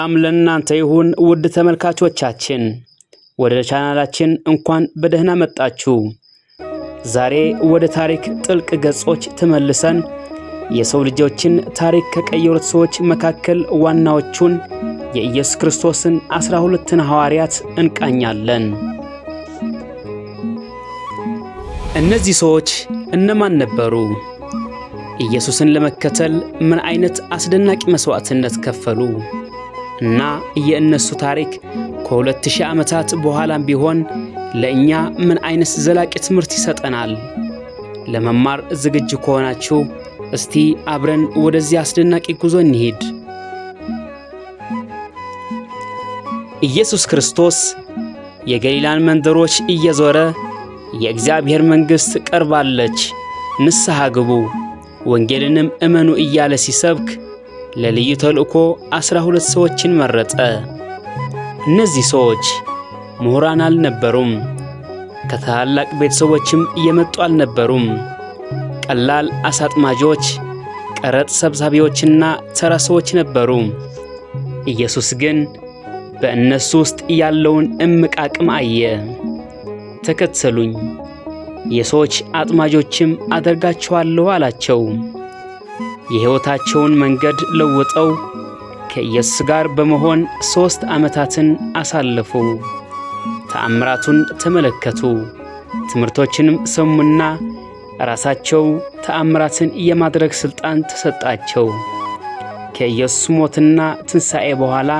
ሰላም ለእናንተ ይሁን ውድ ተመልካቾቻችን፣ ወደ ቻናላችን እንኳን በደህና መጣችሁ። ዛሬ ወደ ታሪክ ጥልቅ ገጾች ተመልሰን የሰው ልጆችን ታሪክ ከቀየሩት ሰዎች መካከል ዋናዎቹን የኢየሱስ ክርስቶስን 12 ሐዋርያት እንቃኛለን። እነዚህ ሰዎች እነማን ነበሩ? ኢየሱስን ለመከተል ምን አይነት አስደናቂ መስዋዕትነት ከፈሉ? እና የእነሱ ታሪክ ከ2000 ዓመታት በኋላም ቢሆን ለእኛ ምን አይነት ዘላቂ ትምህርት ይሰጠናል? ለመማር ዝግጁ ከሆናችሁ እስቲ አብረን ወደዚህ አስደናቂ ጉዞ እንሂድ። ኢየሱስ ክርስቶስ የገሊላን መንደሮች እየዞረ የእግዚአብሔር መንግሥት ቀርባለች፣ ንስሐ ግቡ፣ ወንጌልንም እመኑ እያለ ሲሰብክ ለልዩ ተልእኮ 12 ሰዎችን መረጠ። እነዚህ ሰዎች ምሁራን አልነበሩም፣ ከታላላቅ ቤተሰቦችም የመጡ አልነበሩም። ቀላል አሳጥማጆች፣ ቀረጥ ሰብሳቢዎችና ተራ ሰዎች ነበሩ። ኢየሱስ ግን በእነሱ ውስጥ ያለውን እምቅ አቅም አየ። ተከተሉኝ፣ የሰዎች አጥማጆችም አደርጋችኋለሁ አላቸው። የሕይወታቸውን መንገድ ለውጠው ከኢየሱስ ጋር በመሆን 3 ዓመታትን አሳለፉ። ተአምራቱን ተመለከቱ፣ ትምህርቶችንም ሰሙና ራሳቸው ተአምራትን የማድረግ ሥልጣን ተሰጣቸው። ከኢየሱስ ሞትና ትንሣኤ በኋላ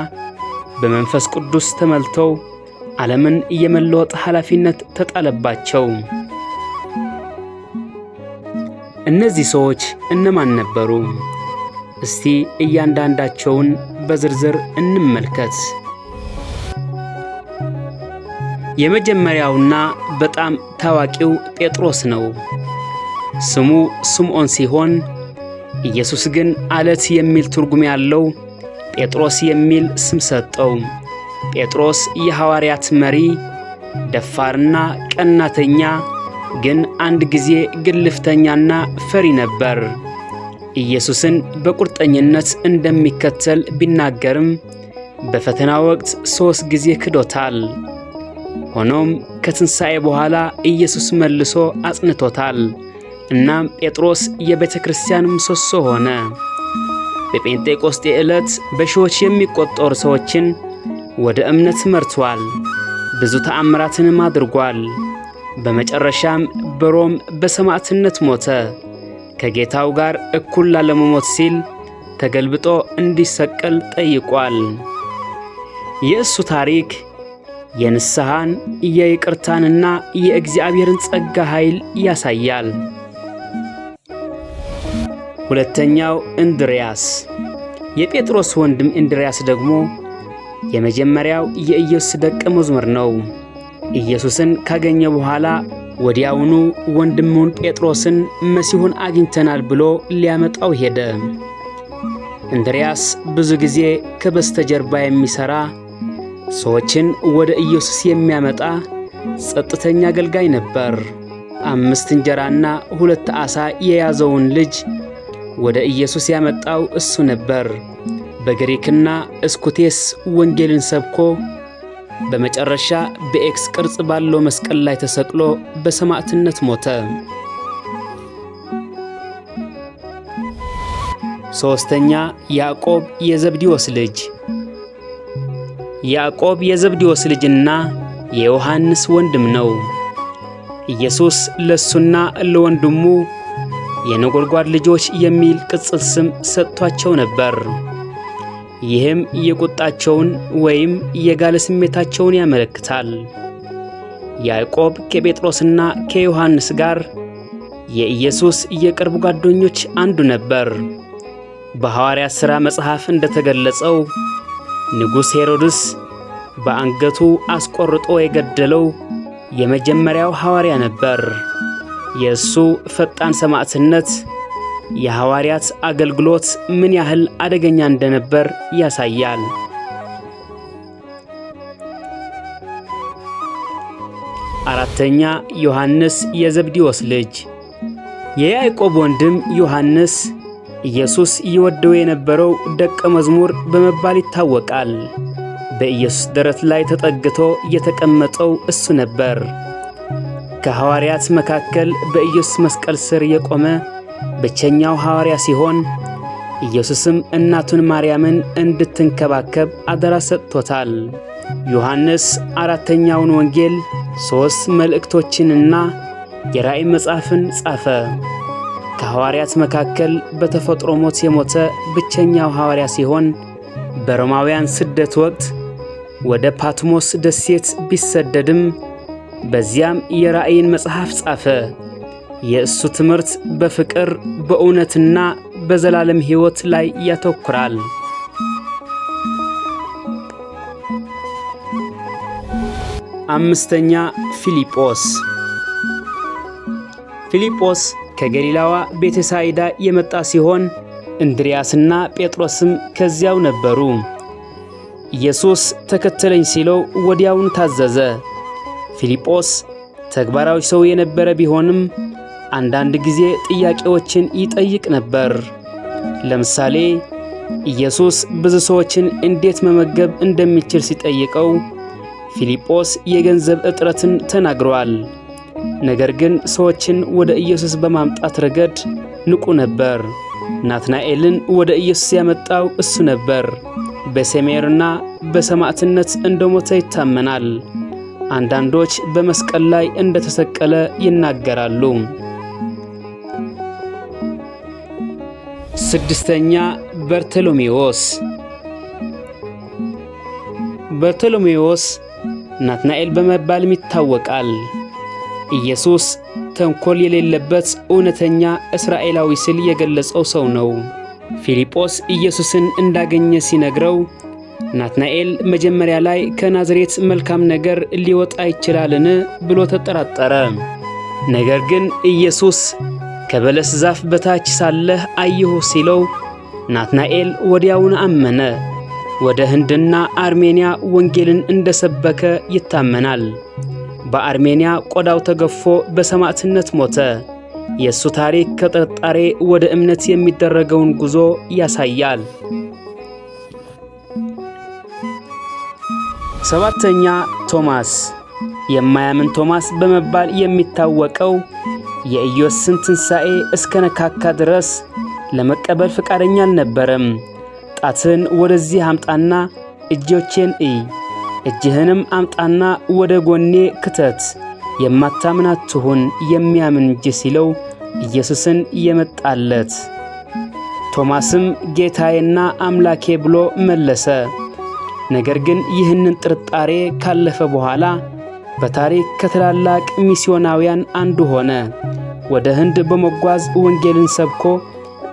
በመንፈስ ቅዱስ ተመልተው ዓለምን የመለወጥ ኃላፊነት ተጣለባቸው። እነዚህ ሰዎች እነማን ነበሩ? እስቲ እያንዳንዳቸውን በዝርዝር እንመልከት። የመጀመሪያውና በጣም ታዋቂው ጴጥሮስ ነው። ስሙ ስምዖን ሲሆን ኢየሱስ ግን አለት የሚል ትርጉም ያለው ጴጥሮስ የሚል ስም ሰጠው። ጴጥሮስ የሐዋርያት መሪ፣ ደፋርና ቀናተኛ ግን አንድ ጊዜ ግልፍተኛና ፈሪ ነበር። ኢየሱስን በቁርጠኝነት እንደሚከተል ቢናገርም በፈተና ወቅት 3 ጊዜ ክዶታል። ሆኖም ከትንሣኤ በኋላ ኢየሱስ መልሶ አጽንቶታል። እናም ጴጥሮስ የቤተ ክርስቲያን ምሰሶ ሆነ። በጴንጤቆስጤ ዕለት በሺዎች የሚቆጠሩ ሰዎችን ወደ እምነት መርቷል። ብዙ ተአምራትንም አድርጓል። በመጨረሻም በሮም በሰማዕትነት ሞተ። ከጌታው ጋር እኩል ላለመሞት ሲል ተገልብጦ እንዲሰቀል ጠይቋል። የእሱ ታሪክ የንስሐን፣ የይቅርታንና የእግዚአብሔርን ጸጋ ኃይል ያሳያል። ሁለተኛው እንድርያስ። የጴጥሮስ ወንድም እንድርያስ ደግሞ የመጀመሪያው የኢየሱስ ደቀ መዝሙር ነው። ኢየሱስን ካገኘ በኋላ ወዲያውኑ ወንድሙን ጴጥሮስን መሲሁን አግኝተናል ብሎ ሊያመጣው ሄደ። እንድርያስ ብዙ ጊዜ ከበስተጀርባ የሚሠራ፣ ሰዎችን ወደ ኢየሱስ የሚያመጣ ጸጥተኛ አገልጋይ ነበር። 5 እንጀራና 2 ዓሣ የያዘውን ልጅ ወደ ኢየሱስ ያመጣው እሱ ነበር። በግሪክና እስኩቴስ ወንጌልን ሰብኮ በመጨረሻ በኤክስ ቅርጽ ባለው መስቀል ላይ ተሰቅሎ በሰማዕትነት ሞተ። ሦስተኛ ያዕቆብ የዘብዴዎስ ልጅ። ያዕቆብ የዘብዴዎስ ልጅና የዮሐንስ ወንድም ነው። ኢየሱስ ለሱና ለወንድሙ የነጎድጓድ ልጆች የሚል ቅጽል ስም ሰጥቷቸው ነበር። ይህም የቁጣቸውን ወይም የጋለ ስሜታቸውን ያመለክታል። ያዕቆብ ከጴጥሮስና ከዮሐንስ ጋር የኢየሱስ የቅርብ ጓደኞች አንዱ ነበር። በሐዋርያት ሥራ መጽሐፍ እንደተገለጸው ንጉሥ ሄሮድስ በአንገቱ አስቆርጦ የገደለው የመጀመሪያው ሐዋርያ ነበር። የእሱ ፈጣን ሰማዕትነት የሐዋርያት አገልግሎት ምን ያህል አደገኛ እንደነበር ያሳያል። አራተኛ ዮሐንስ የዘብዴዎስ ልጅ። የያዕቆብ ወንድም ዮሐንስ ኢየሱስ ይወደው የነበረው ደቀ መዝሙር በመባል ይታወቃል። በኢየሱስ ደረት ላይ ተጠግቶ የተቀመጠው እሱ ነበር። ከሐዋርያት መካከል በኢየሱስ መስቀል ስር የቆመ ብቸኛው ሐዋርያ ሲሆን ኢየሱስም እናቱን ማርያምን እንድትንከባከብ አደራ ሰጥቶታል። ዮሐንስ አራተኛውን ወንጌል፣ 3 መልእክቶችንና የራእይ መጽሐፍን ጻፈ። ከሐዋርያት መካከል በተፈጥሮ ሞት የሞተ ብቸኛው ሐዋርያ ሲሆን በሮማውያን ስደት ወቅት ወደ ፓትሞስ ደሴት ቢሰደድም በዚያም የራእይን መጽሐፍ ጻፈ። የእሱ ትምህርት በፍቅር በእውነትና በዘላለም ሕይወት ላይ ያተኩራል። አምስተኛ ፊልጶስ። ፊልጶስ ከገሊላዋ ቤተሳይዳ የመጣ ሲሆን እንድርያስና ጴጥሮስም ከዚያው ነበሩ። ኢየሱስ ተከተለኝ ሲለው ወዲያውን ታዘዘ። ፊልጶስ ተግባራዊ ሰው የነበረ ቢሆንም አንዳንድ ጊዜ ጥያቄዎችን ይጠይቅ ነበር። ለምሳሌ ኢየሱስ ብዙ ሰዎችን እንዴት መመገብ እንደሚችል ሲጠይቀው ፊልጶስ የገንዘብ እጥረትን ተናግሯል። ነገር ግን ሰዎችን ወደ ኢየሱስ በማምጣት ረገድ ንቁ ነበር። ናትናኤልን ወደ ኢየሱስ ያመጣው እሱ ነበር። በሰሜርና በሰማዕትነት እንደሞተ ይታመናል። አንዳንዶች በመስቀል ላይ እንደተሰቀለ ይናገራሉ። ስድስተኛ በርተሎሜዎስ። በርተሎሜዎስ ናትናኤል በመባልም ይታወቃል። ኢየሱስ ተንኮል የሌለበት እውነተኛ እስራኤላዊ ሲል የገለጸው ሰው ነው። ፊልጶስ ኢየሱስን እንዳገኘ ሲነግረው ናትናኤል መጀመሪያ ላይ ከናዝሬት መልካም ነገር ሊወጣ ይችላልን ብሎ ተጠራጠረ። ነገር ግን ኢየሱስ ከበለስ ዛፍ በታች ሳለህ አየሁ ሲለው ናትናኤል ወዲያውን አመነ። ወደ ህንድና አርሜንያ ወንጌልን እንደሰበከ ይታመናል። በአርሜንያ ቆዳው ተገፎ በሰማዕትነት ሞተ። የእሱ ታሪክ ከጥርጣሬ ወደ እምነት የሚደረገውን ጉዞ ያሳያል። ሰባተኛ ቶማስ። የማያምን ቶማስ በመባል የሚታወቀው የኢየሱስን ትንሣኤ እስከ ነካካ ድረስ ለመቀበል ፈቃደኛ አልነበረም። ጣትን ወደዚህ አምጣና እጆቼን እይ፣ እጅህንም አምጣና ወደ ጎኔ ክተት፣ የማታምን አትሁን የሚያምን እንጂ ሲለው ኢየሱስን የመጣለት። ቶማስም ጌታዬና አምላኬ ብሎ መለሰ። ነገር ግን ይህንን ጥርጣሬ ካለፈ በኋላ በታሪክ ከትላላቅ ሚስዮናውያን አንዱ ሆነ። ወደ ህንድ በመጓዝ ወንጌልን ሰብኮ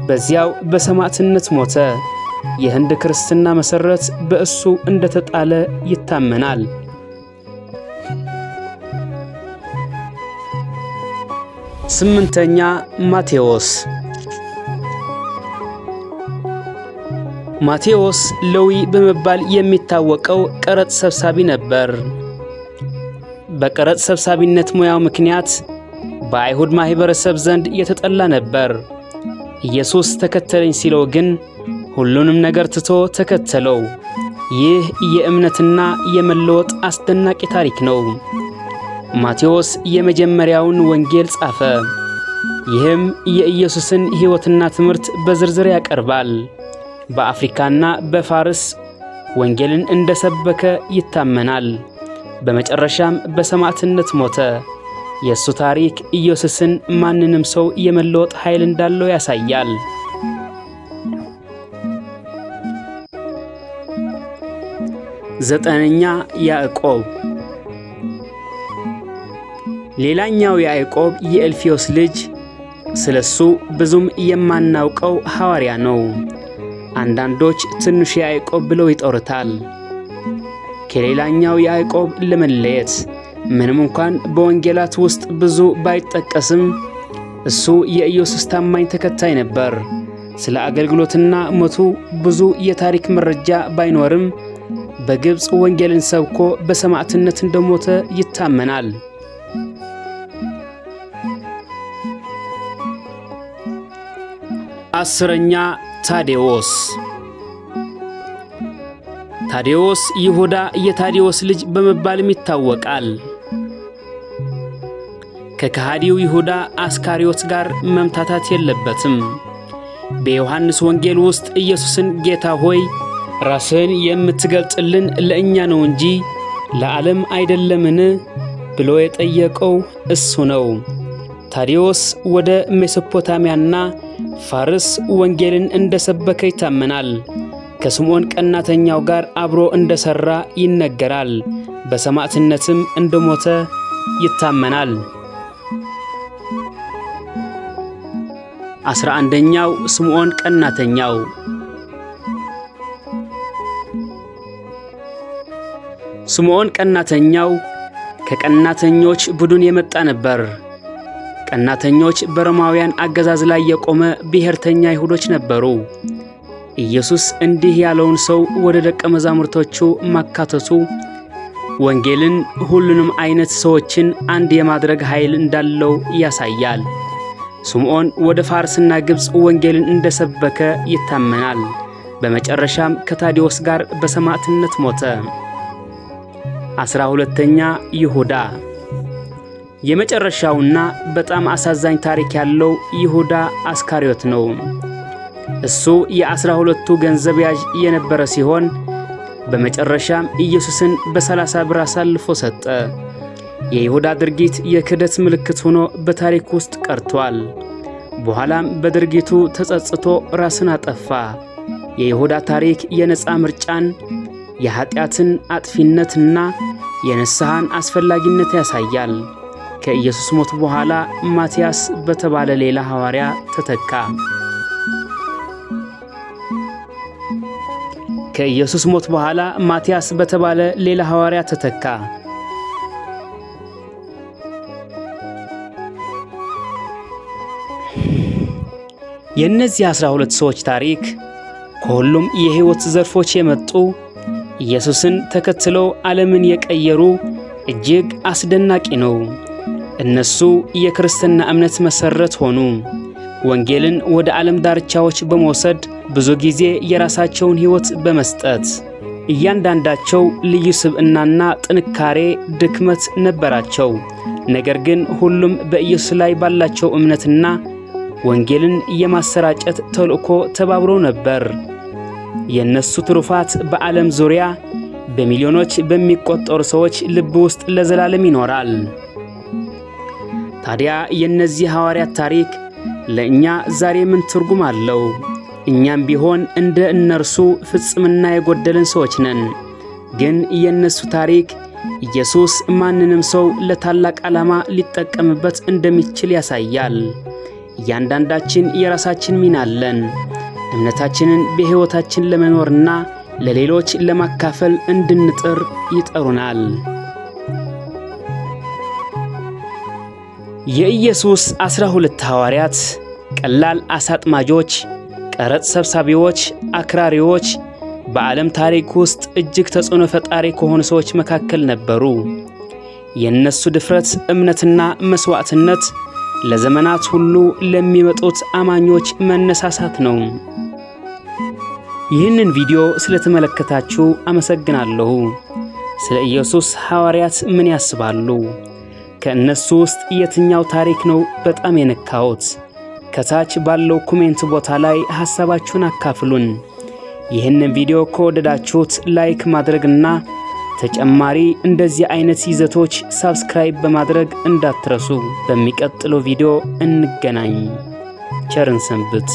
በዚያው በሰማዕትነት ሞተ። የህንድ ክርስትና መሠረት በእሱ እንደተጣለ ይታመናል። ስምንተኛ ማቴዎስ። ማቴዎስ ሌዊ በመባል የሚታወቀው ቀረጥ ሰብሳቢ ነበር። በቀረጥ ሰብሳቢነት ሙያው ምክንያት በአይሁድ ማህበረሰብ ዘንድ የተጠላ ነበር። ኢየሱስ ተከተለኝ ሲለው ግን ሁሉንም ነገር ትቶ ተከተለው። ይህ የእምነትና የመለወጥ አስደናቂ ታሪክ ነው። ማቴዎስ የመጀመሪያውን ወንጌል ጻፈ። ይህም የኢየሱስን ሕይወትና ትምህርት በዝርዝር ያቀርባል። በአፍሪካና በፋርስ ወንጌልን እንደሰበከ ይታመናል። በመጨረሻም በሰማዕትነት ሞተ። የእሱ ታሪክ ኢየሱስን ማንንም ሰው የመለወጥ ኃይል እንዳለው ያሳያል። ዘጠነኛ ያዕቆብ። ሌላኛው ያዕቆብ የእልፍዮስ ልጅ፣ ስለሱ ብዙም የማናውቀው ሐዋርያ ነው። አንዳንዶች ትንሹ ያዕቆብ ብለው ይጠሩታል። ከሌላኛው ያዕቆብ ለመለየት ምንም እንኳን በወንጌላት ውስጥ ብዙ ባይጠቀስም እሱ የኢየሱስ ታማኝ ተከታይ ነበር። ስለ አገልግሎትና ሞቱ ብዙ የታሪክ መረጃ ባይኖርም በግብፅ ወንጌልን ሰብኮ በሰማዕትነት እንደሞተ ይታመናል። 10ኛ ታዴዎስ። ታዴዎስ ይሁዳ የታዴዎስ ልጅ በመባልም ይታወቃል። ከከሃዲው ይሁዳ አስካሪዮት ጋር መምታታት የለበትም። በዮሐንስ ወንጌል ውስጥ ኢየሱስን ጌታ ሆይ ራስህን የምትገልጥልን ለእኛ ነው እንጂ ለዓለም አይደለምን ብሎ የጠየቀው እሱ ነው። ታዴዎስ ወደ ሜሶፖታሚያና ፋርስ ወንጌልን እንደሰበከ ይታመናል። ከስምዖን ቀናተኛው ጋር አብሮ እንደሰራ ይነገራል። በሰማዕትነትም እንደሞተ ይታመናል። 11ኛው ስምዖን ቀናተኛው። ስምዖን ቀናተኛው ከቀናተኞች ቡድን የመጣ ነበር። ቀናተኞች በሮማውያን አገዛዝ ላይ የቆመ ብሔርተኛ አይሁዶች ነበሩ። ኢየሱስ እንዲህ ያለውን ሰው ወደ ደቀ መዛሙርቶቹ ማካተቱ ወንጌልን ሁሉንም አይነት ሰዎችን አንድ የማድረግ ኃይል እንዳለው ያሳያል። ስምዖን ወደ ፋርስና ግብፅ ወንጌልን እንደሰበከ ይታመናል። በመጨረሻም ከታዴዎስ ጋር በሰማዕትነት ሞተ። 12ኛ ይሁዳ። የመጨረሻውና በጣም አሳዛኝ ታሪክ ያለው ይሁዳ አስካሪዮት ነው። እሱ የ12ቱ ገንዘብ ያዥ የነበረ ሲሆን በመጨረሻም ኢየሱስን በ30 ብር አሳልፎ ሰጠ። የይሁዳ ድርጊት የክህደት ምልክት ሆኖ በታሪክ ውስጥ ቀርቷል። በኋላም በድርጊቱ ተጸጽቶ ራስን አጠፋ። የይሁዳ ታሪክ የነፃ ምርጫን፣ የኃጢአትን አጥፊነትና የንስሐን አስፈላጊነት ያሳያል። ከኢየሱስ ሞት በኋላ ማቲያስ በተባለ ሌላ ሐዋርያ ተተካ። ከኢየሱስ ሞት በኋላ ማቲያስ በተባለ ሌላ ሐዋርያ ተተካ። የእነዚህ 12 ሰዎች ታሪክ ከሁሉም የሕይወት ዘርፎች የመጡ ኢየሱስን ተከትለው ዓለምን የቀየሩ እጅግ አስደናቂ ነው። እነሱ የክርስትና እምነት መሠረት ሆኑ። ወንጌልን ወደ ዓለም ዳርቻዎች በመውሰድ ብዙ ጊዜ የራሳቸውን ሕይወት በመስጠት እያንዳንዳቸው ልዩ ስብዕናና ጥንካሬ፣ ድክመት ነበራቸው። ነገር ግን ሁሉም በኢየሱስ ላይ ባላቸው እምነትና ወንጌልን የማሰራጨት ተልእኮ ተባብረው ነበር። የእነሱ ትሩፋት በዓለም ዙሪያ በሚሊዮኖች በሚቆጠሩ ሰዎች ልብ ውስጥ ለዘላለም ይኖራል። ታዲያ የእነዚህ ሐዋርያት ታሪክ ለእኛ ዛሬ ምን ትርጉም አለው? እኛም ቢሆን እንደ እነርሱ ፍጽምና የጎደለን ሰዎች ነን። ግን የእነሱ ታሪክ ኢየሱስ ማንንም ሰው ለታላቅ ዓላማ ሊጠቀምበት እንደሚችል ያሳያል። እያንዳንዳችን የራሳችን ሚና አለን። እምነታችንን በሕይወታችን ለመኖርና ለሌሎች ለማካፈል እንድንጥር ይጠሩናል። የኢየሱስ 12 ሐዋርያት ቀላል አሳጥማጆች፣ ቀረጥ ሰብሳቢዎች፣ አክራሪዎች በዓለም ታሪክ ውስጥ እጅግ ተጽዕኖ ፈጣሪ ከሆኑ ሰዎች መካከል ነበሩ። የእነሱ ድፍረት፣ እምነትና መስዋዕትነት ለዘመናት ሁሉ ለሚመጡት አማኞች መነሳሳት ነው። ይህንን ቪዲዮ ስለተመለከታችሁ አመሰግናለሁ። ስለ ኢየሱስ ሐዋርያት ምን ያስባሉ? ከእነሱ ውስጥ የትኛው ታሪክ ነው በጣም የነካዎት? ከታች ባለው ኮሜንት ቦታ ላይ ሐሳባችሁን አካፍሉን። ይህንን ቪዲዮ ከወደዳችሁት ላይክ ማድረግና ተጨማሪ እንደዚህ አይነት ይዘቶች ሰብስክራይብ በማድረግ እንዳትረሱ። በሚቀጥለው ቪዲዮ እንገናኝ። ቸርን ሰንብት።